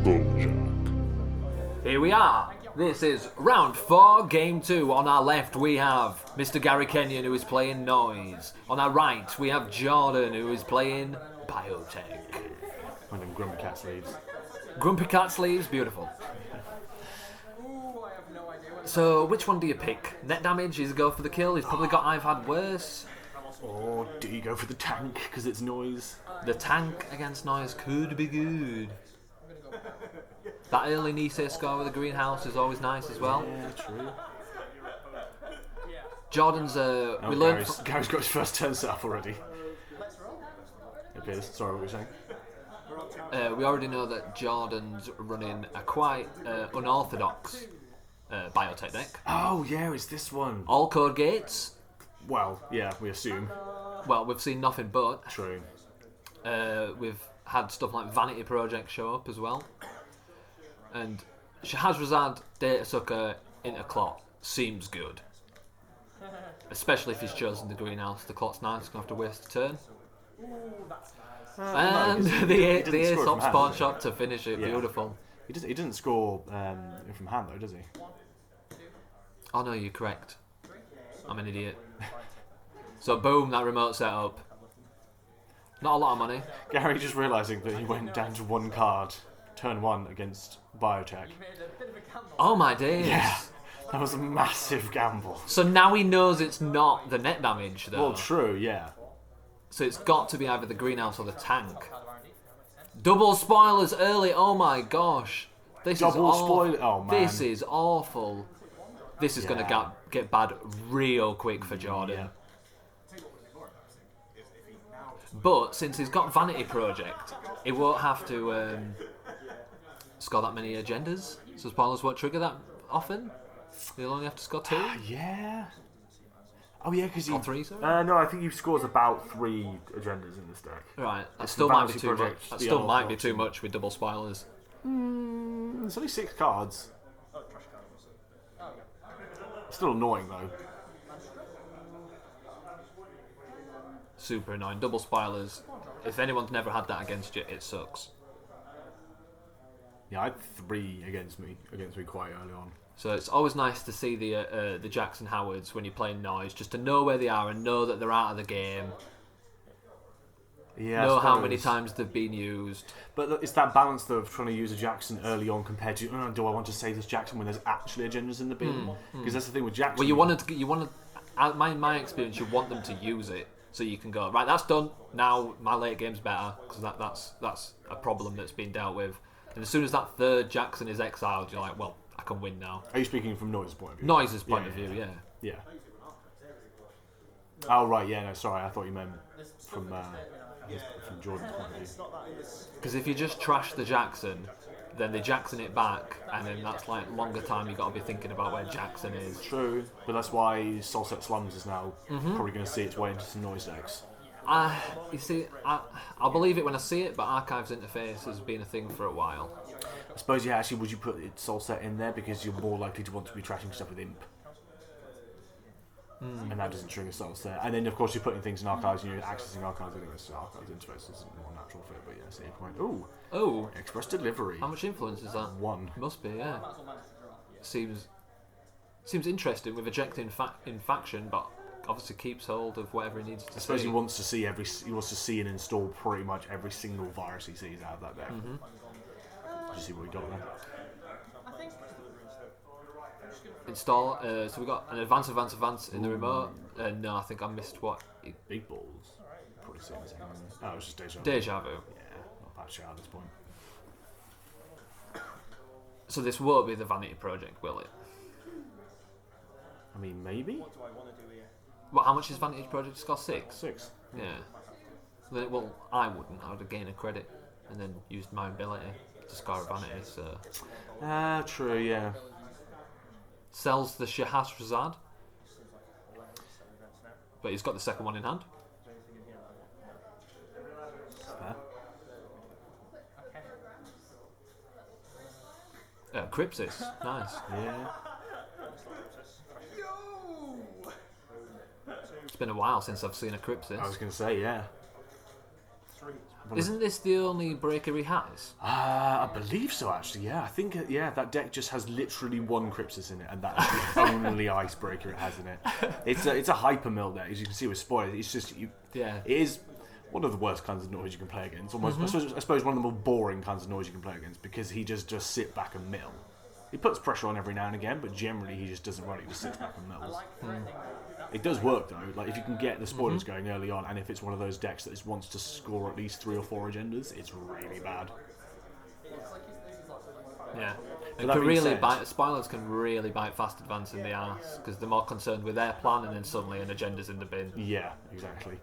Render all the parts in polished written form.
Bojack. Here we are. This is round 4, game 2. On our left we have Mr. Gary Kenyon, who is playing Noise. On our right we have Jordan, who is playing Biotech. One of them grumpy cat sleeves. Grumpy cat sleeves, beautiful. So, which one do you pick? Net damage is go for the kill. He's probably got I've had worse. Or do you go for the tank because it's Noise? The tank against Noise could be good. That early Nisei score with the greenhouse is always nice as well. Yeah, true. Jordan's we learned. Gary's got his first turn set up already. Okay, sorry, what were you saying? We already know that Jordan's running a quite unorthodox Biotech deck. Oh yeah, it's this one. All code gates. Well, yeah, we assume. Well, we've seen nothing but. True. We've had stuff like Vanity Project show up as well. And Shahrazad Data Sucker into Clot seems good. Especially if he's chosen the greenhouse. The Clot's nice, he's going to have to waste a turn. And the Aesop spawn shot to finish it, beautiful. He doesn't score from hand though, does he? Oh no, you're correct. I'm an idiot. So boom, that remote setup. Not a lot of money. Gary just realising that he went down to one card, turn 1 against Biotech. Oh my days. Yeah, that was a massive gamble. So now he knows it's not the net damage though. Well, true, yeah. So it's got to be either the greenhouse or the tank. Double spoilers early, oh my gosh. This Double is spoiler, oh man. This is awful. This is going to get bad real quick for Jordan. Yeah. But since he's got Vanity Project, he won't have to score that many agendas. So spoilers won't trigger that often. He'll only have to score 2. Yeah. Oh yeah, because Or 3, sorry. No, I think he scores about 3 agendas in this deck. Right, that It's still the might be Vanity too much. Project, That the still other might be option. too much with double spoilers. It's only 6 cards. Still annoying though. Super annoying. Double spoilers. If anyone's never had that against you, it sucks. Yeah, I had 3 against me quite early on. So it's always nice to see the Jackson Howards when you're playing Noise, just to know where they are and know that they're out of the game. Yeah, Know how many times they've been used. But it's that balance though of trying to use a Jackson early on compared to do I want to save this Jackson when there's actually agendas in the bin? Because that's the thing with Jackson. Well, you want to. My experience, you want them to use it so you can go right. That's done now. My late game's better because that's a problem that's been dealt with. And as soon as that third Jackson is exiled, you're like, well, I can win now. Are you speaking from Noise's point of view? Noise's point of view, yeah. Yeah. Oh right, yeah. No, sorry. I thought you meant from Jordan's point of view. Because if you just trash the Jackson, then they Jackson it back, and then that's like longer time you've got to be thinking about where Jackson is. True, but that's why Soulset Slums is now probably going to see its way into some Noise decks. You see, I'll believe it when I see it, but Archives interface has been a thing for a while. I suppose, yeah, actually, would you put Soulset in there because you're more likely to want to be trashing stuff with Imp? And that doesn't trigger Soulset. And then, of course, you're putting things in Archives and you're accessing Archives anyway, so Archives interface is a more natural fit, but yeah, see your point. Ooh! Oh! Express Delivery. How much influence is that? 1. Must be, yeah. Seems interesting with ejecting in faction, but obviously keeps hold of whatever he needs to see. I suppose he wants to see and install pretty much every single virus he sees out of that deck. Did you see what we got there? Install. So we got an advance in the remote. No, I think I missed what. Big balls. Probably seen the same one. Oh, it was just Deja Vu. Deja Vu. Yeah, not bad shot at this point. So this won't be the Vanity Project, will it? I mean, maybe? Well, how much is Vanity Project? It's got 6. 6. Yeah. Then, well, I wouldn't. I would have gained a credit and then used my ability to score a Vanity. So. True, yeah. Sells the Shahrazad, but he's got the second one in hand. Crypsis, nice. Yeah. It's been a while since I've seen a Crypsis. I was going to say, yeah. Isn't this the only breaker he has? I believe so, actually. Yeah, I think that deck just has literally one Crypsis in it, and that is the only icebreaker it has in it. It's a hyper mill deck, as you can see with spoilers. It's just Yeah. It is one of the worst kinds of noise you can play against. Almost, I suppose one of the more boring kinds of noise you can play against, because he just sit back and mill. He puts pressure on every now and again, but generally he just doesn't run it. He just sits back and mills. It does work though. Like if you can get the spoilers going early on, and if it's one of those decks that just wants to score at least 3 or 4 agendas, it's really bad. Yeah. But And that can being really said- spoilers can really bite fast advance in the arse because they're more concerned with their plan, and then suddenly an agenda's in the bin. Yeah, exactly.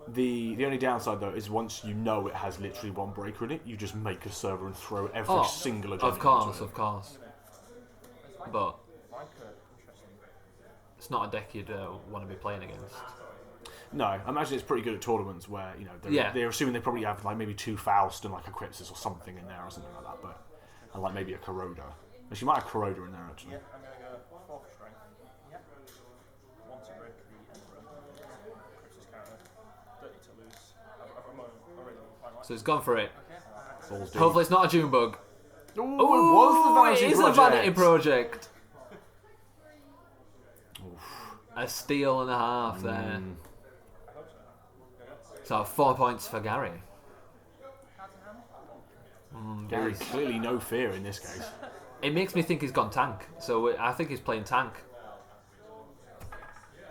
The only downside though is once you know it has literally one breaker in it, you just make a server and throw every single agenda. Of course, into it. of course. But it's not a deck you'd want to be playing against. No, I imagine it's pretty good at tournaments where they're assuming they probably have like maybe 2 Faust and like a Crypsis or something in there or something like that, and like maybe a Corroder. She might have Corroder in there actually. Yeah, I'm going to go 4th strength. Yeah. 1 to break the Emperor. Crypsis counter. 30 to lose. I'm already quite like. So he's gone for it. Balls deep. Hopefully it's not a June bug. Ooh, it was the Vanity it is Project. a Vanity Project. A steal and a half there. So 4 points for Gary. There Gary's. is clearly no fear in this case. It makes me think he's gone tank. So I think he's playing tank.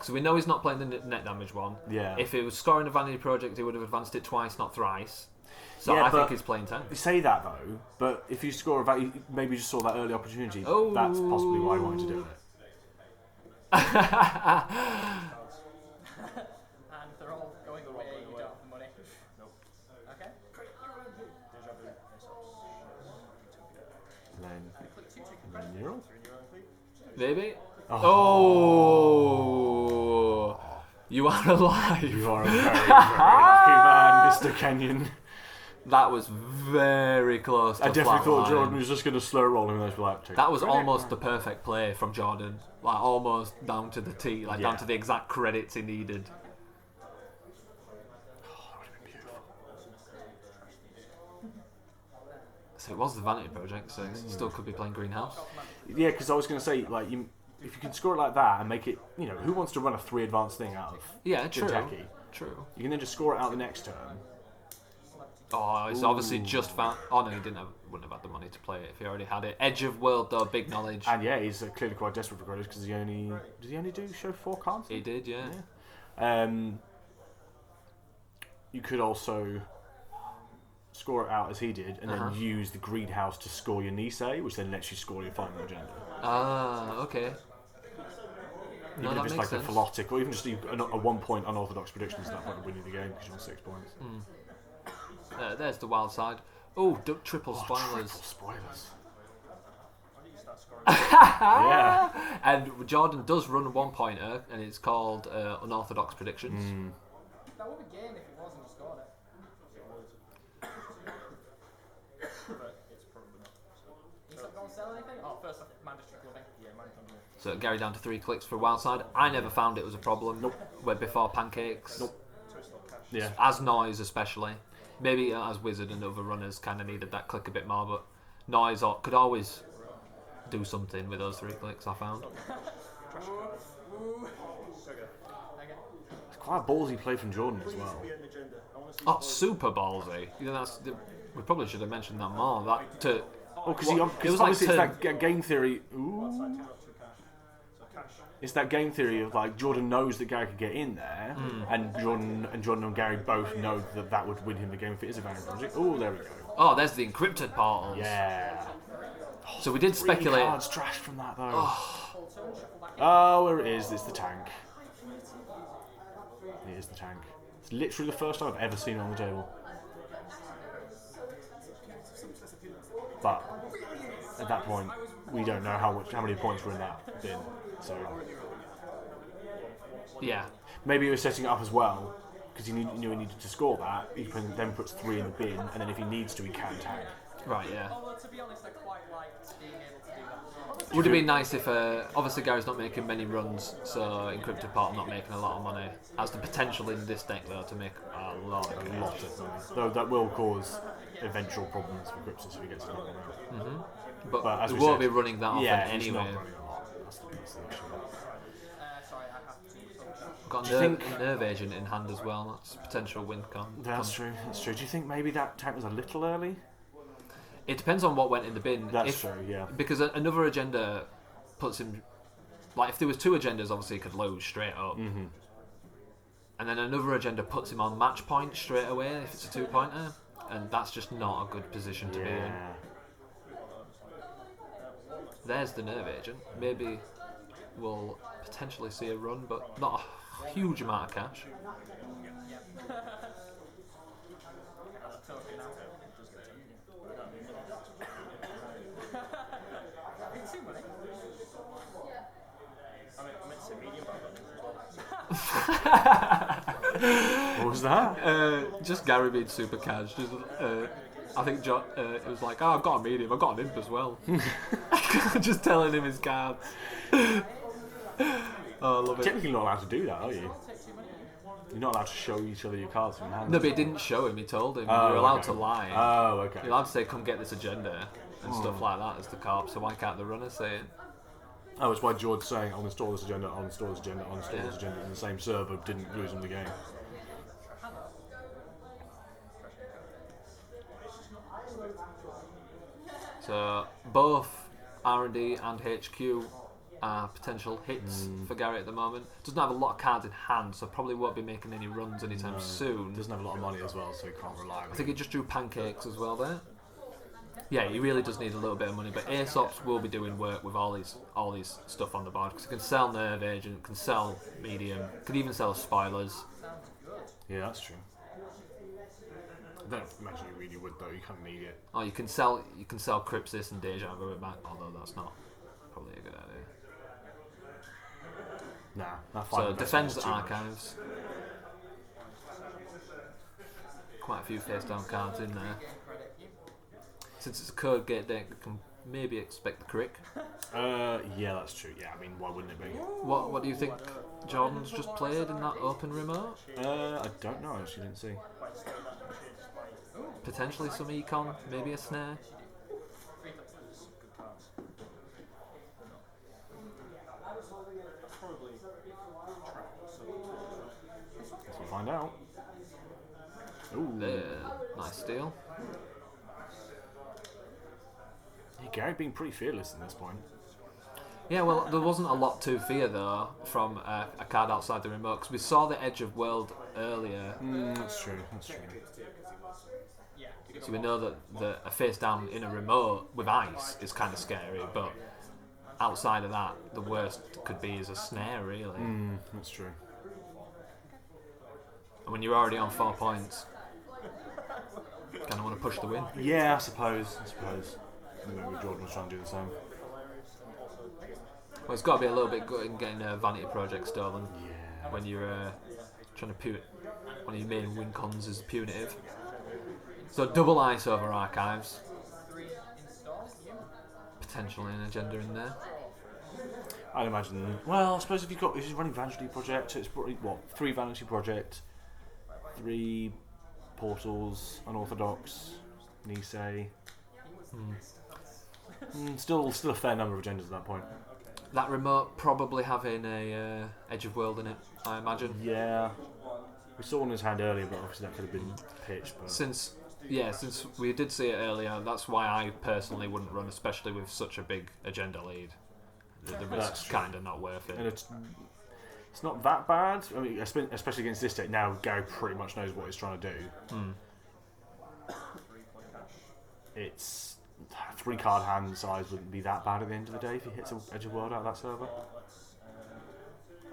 So we know he's not playing the net damage one. Yeah. If it was scoring a Vanity Project, he would have advanced it twice, not thrice. So Yeah, I think but- he's playing tank. You say that though, but if you score a value, maybe you just saw that early opportunity. Oh. That's possibly why he wanted to do it. And they're all going away. You don't have the money. Nope. Okay. Deja vu. And then Neural. Maybe. Oh. Oh. You are alive. You are a very, very lucky man, Mr. Kenyon. That was very close to I definitely thought flatline. Jordan was just going to slow roll him and those black two. That was almost the perfect play from Jordan. Like almost down to the T, like down Yeah. to the exact credits he needed. So it was the Vanity Project, so he still could be playing Greenhouse. Yeah, because I was going to say, like, if you can score it like that and make it, who wants to run a 3 advanced thing out of Yeah, true. Jinteki? True. You can then just score it out the next turn. Oh, he's obviously just found. Oh no, he wouldn't have had the money to play it if he already had it. Edge of World though, big knowledge. And yeah, he's clearly quite desperate for credits because did he only do show 4 cards? He did, yeah. You could also score it out as he did, and then use the greenhouse to score your Nisei, which then lets you score your final agenda. Ah, okay. No, Even that if it's makes like sense. a Philotic, or even just a 1 point unorthodox predictions, that point of winning the game because you're on 6 points. There's the wild side. Oh, triple spoilers. Triple spoilers. Yeah. And Jordan does run a 1-pointer, and it's called Unorthodox Predictions. That would be game if it wasn't you scored it. But it's probably not. You still go and sell anything? Oh, first off, mandatory clubbing. Yeah, mandatory clubbing. So Gary down to 3 clicks for wild side. I never found it was a problem. Nope. Where before pancakes. Nope. Twist or cash. Yeah. As noise especially. Maybe as Wizard and other runners kind of needed that click a bit more, but noise could always do something with those 3 clicks. I found. It's quite a ballsy play from Jordan as well. Oh, super ballsy. We probably should have mentioned that more. That to. Oh, because It was like obviously it's turn- that game theory. Ooh. It's that game theory of like Jordan knows that Gary could get in there, and Jordan and Gary both know that would win him the game if it is a Vanity Project. Oh, there we go. Oh, there's the encrypted portals. Yeah. So we did 3 speculate. cards trashed from that though. Oh, there it is. It's the tank. It is the tank. It's literally the first time I've ever seen it on the table. But at that point, we don't know how many points were in that bin. So Yeah. maybe he was setting it up as well because he knew he needed to score that. He then puts 3 in the bin, and then if he needs to, he can tank. Right, yeah. Although, to be honest, I quite liked being able to do that. Would it be nice if, obviously Gary's not making many runs, so Encrypted Portal not making a lot of money. Has the potential in this deck though to make a lot of A cash. lot of money. Though that will cause eventual problems for Cryptus if he gets to knock one out. But But as they we won't said, be running that often yeah, he's anyway. not running a lot. That's the issue. Sorry, I have to. Got Do you a think- nerve agent in hand as well. That's potential win con. That's true. That's true. Do you think maybe that tank was a little early? It depends on what went in the bin. That's true. Yeah. Because another agenda puts him. Like, if there was two agendas, obviously he could lose straight up. Mm-hmm. And then another agenda puts him on match point straight away if it's a 2-pointer. And that's just not a good position to be in. Yeah. There's the nerve agent. Maybe we'll potentially see a run, but not a huge amount of cash. I meant to say medium, but What was that? Just Gary being super cash. Just, I think John, it was like, oh, I've got a medium, I've got an imp as well. Just telling him his cards. Oh, I love it. Technically, you're not allowed to do that, are you? You're not allowed to show each other your cards from your hand. No, but he didn't show him, he told him. Oh, You're allowed okay. to lie. Oh, okay. You're allowed to say, come get this agenda, and stuff like that as the carp, so why can't the runner say it? Oh, it's why George saying, I'll install this agenda, I'll install this agenda, I'll install Yeah. this agenda in the same server didn't lose him the game. So both R&D and HQ are potential hits for Gary at the moment. Doesn't have a lot of cards in hand, so probably won't be making any runs anytime soon. Doesn't have a lot of money as well, so he can't rely on I think he just drew pancakes as well there. Yeah, he really does need a little bit of money, but Aesops will be doing work with all these stuff on the board because he can sell Nerve Agent, can sell Medium, could even sell Spoilers. Yeah, that's true. I don't imagine you really would though, you kind of need it. Oh, you can sell Crypsis and Deja Vu back, although that's not probably a good idea. Nah, that So investment defends is too much. Archives. Quite a few face down cards in there. Since it's a code gate deck, you can maybe expect the crick. Yeah, that's true. Yeah, I mean, why wouldn't it be? What do you think Jordan's just played in that open remote? I don't know. I actually didn't see. Potentially some econ, maybe a snare. Guess we'll find out. Ooh. There, nice steal. Yeah, Gary being pretty fearless at this point. Yeah, well, there wasn't a lot to fear though from a card outside the remote because we saw the Edge of World earlier, That's true. That's true. so we know that a face down in a remote with ice is kind of scary. But outside of that, the worst could be is a snare, really. That's true. And when you're already on 4 points, you kind of want to push the win. Yeah, I suppose. Maybe Jordan was trying to do the same. Well, it's got to be a little bit good in getting a Vanity Project stolen Yeah. when you're trying to one of your main win cons is punitive. So double ice over Archives. Potentially an agenda in there. I'd imagine. Well, I suppose if you're running Vanity Project, it's probably 3 Vanity Project, 3 Portals, Unorthodox, Nisei. Still a fair number of agendas at that point. That remote probably having a Edge of World in it, I imagine. Yeah. We saw one in his hand earlier, but obviously that could have been pitched. But Since we did see it earlier, that's why I personally wouldn't run, especially with such a big agenda lead. The That's risk's true. kind of not worth and it. it's not that bad. I mean, especially against this deck now, Gary pretty much knows what he's trying to do. It's 3 card hand size wouldn't be that bad at the end of the day if he hits an Edge of World out of that server.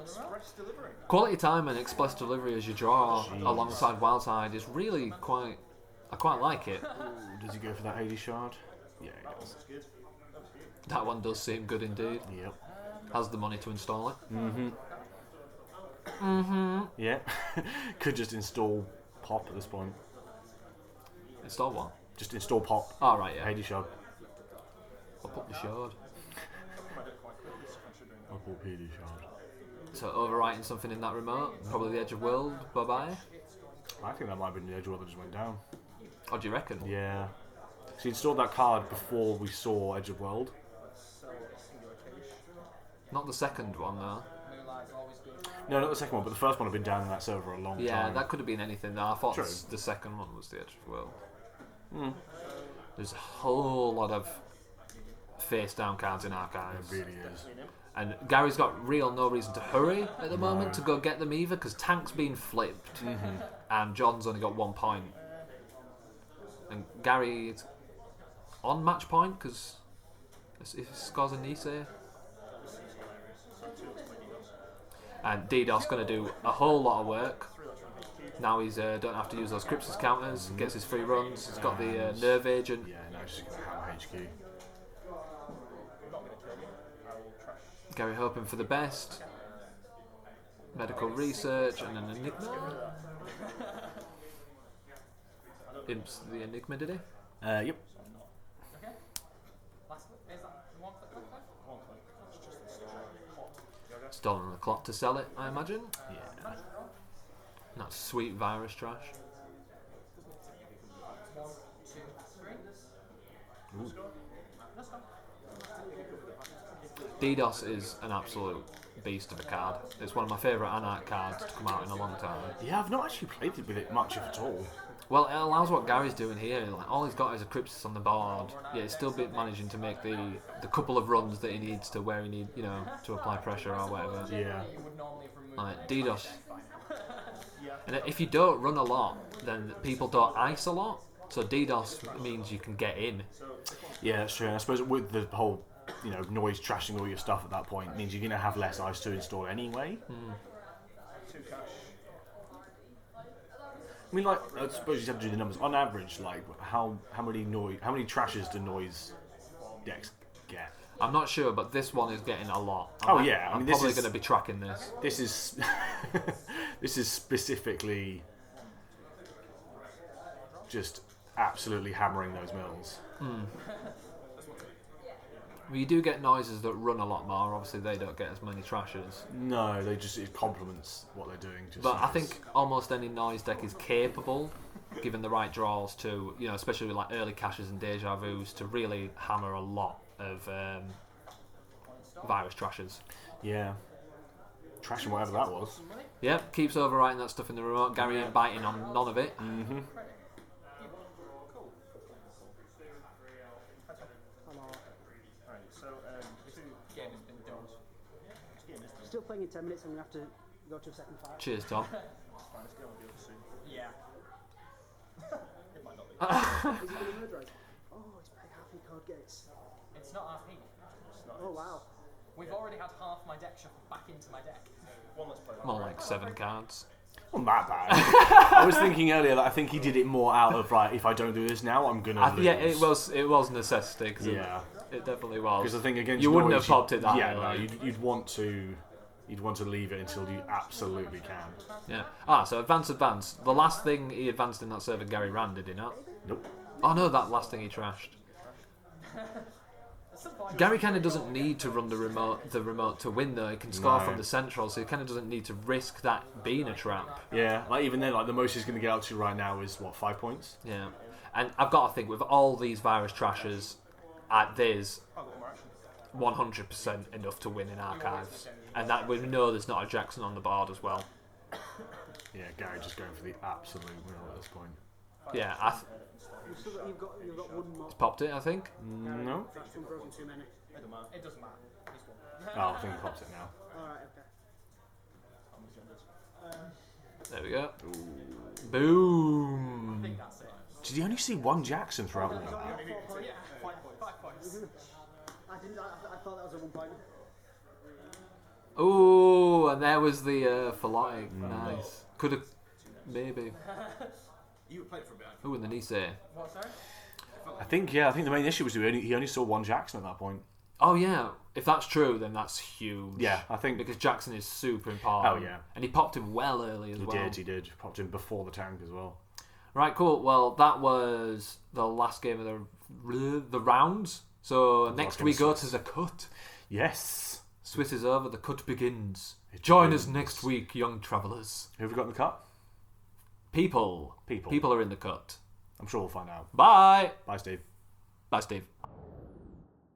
Express delivery. Quality time and express delivery as you draw Jeez. alongside Wildside is really quite. I quite like it. Ooh, does he go for that Hades shard? Yeah, he does. That one does seem good indeed. Yep. Has the money to install it. Yeah. Could just install Pop at this point. Install one. Just install pop. All right, yeah. Hades shard. I'll put the shard. I'll put Hades shard. So overwriting something in that remote, probably the Edge of World. Bye bye. I think that might have been the Edge World that just went down. Oh, do you reckon? Yeah. So he installed that card before we saw Edge of World. Not the second one though. No, not the second one, but the first one had been down in that server a long time. Yeah, that could have been anything. Though. I thought True. the second one was the Edge of World. There's a whole lot of face down cards in archives. It really is. And Gary's got no reason to hurry at the moment to go get them either, because Tank's been flipped, and John's only got 1 point. And Gary's on match point because he scores a Nisei. And DDoS going to do a whole lot of work. Now he's don't have to use those Crypsis counters, gets his free runs, he's got the Nerve Agent. Yeah, no, just going to hammer HQ. Gary hoping for the best. Medical research and an Enigma. Imps the Enigma, did he? Yep. Stolen the clock to sell it, I imagine. Yeah. That's sweet virus trash. Ooh. DDoS is an absolute beast of a card. It's one of my favourite Anarch cards to come out in a long time. Yeah, I've not actually played it with it much, if at all. Well, it allows what Gary's doing here. Like, all he's got is a Crypsis on the board. Yeah, he's still managing to make the couple of runs that he needs to where he need, to apply pressure or whatever. Yeah. Like DDoS. And if you don't run a lot, then people don't ice a lot. So DDoS means you can get in. Yeah, that's true. And I suppose with the whole, noise trashing all your stuff at that point means you're going to have less ice to install anyway. I mean, I suppose you have to do the numbers. On average, how many trashes do noise decks get? I'm not sure, but this one is getting a lot. I'm probably going to be tracking this. This is this is specifically just absolutely hammering those mills. Well, you do get noises that run a lot more. Obviously, they don't get as many trashes. No, it complements what they're doing. But I think almost any noise deck is capable, given the right draws, to especially with early caches and deja vus, to really hammer a lot of virus trashes. Yeah, trashing whatever that was. Yep, keeps overwriting that stuff in the remote. Gary ain't biting on none of it. Mm-hmm. Still playing in 10 minutes and we have to go to a second fight. Cheers, Tom. Yeah. Is it going to murder us? Oh, it's playing half card gates. It's not RP. Oh, wow. We've already had half my deck shuffled back into my deck. More like 7 cards. Not that bad. I was thinking earlier that I think he did it more out of if I don't do this now, I'm gonna lose. Yeah, it was necessity. Cause yeah, it definitely was. Because I think against you wouldn't Norwich, have popped it that yeah, early. no, you'd want to leave it until you absolutely can. Yeah. So advance. The last thing he advanced in that server, Gary ran, did he not? Nope. Oh no, that last thing he trashed. Gary kind of doesn't need to run the remote to win though. He can score from the central, so he kind of doesn't need to risk that being a trap. Yeah, even then, the most he's going to get out to right now is 5 points. Yeah, and I've got to think with all these virus trashes, there's 100% enough to win in archives, and that we know there's not a Jackson on the board as well. Yeah, Gary just going for the absolute win at this point. Yeah, You've got one more. He's popped it, I think. No. That's one broken too many. It doesn't matter. He's won. Oh, I think he pops it now. Alright, okay. There we go. I Boom. think that's it. Did you only see one Jackson throughout all of that? 4 points. Yeah, 5 points. I thought that was a 1 point. Ooh, and there was the Phalotic. Nice. Could have, maybe. You played for a bit. Ooh, and the Nisei. What, sorry? I think the main issue was he only saw one Jackson at that point. Oh yeah, if that's true, then that's huge. Yeah, I think because Jackson is super important. Oh yeah, and he popped him well early as well. He did. Popped him before the tank as well. Right, cool. Well, that was the last game of the rounds. So next we go to the cut. Yes. Swiss is over. The cut begins. It Join begins. us next week, young travellers. Who have we got in the cut? People. People. People are in the cut. I'm sure we'll find out. Bye. Bye, Steve. Bye, Steve.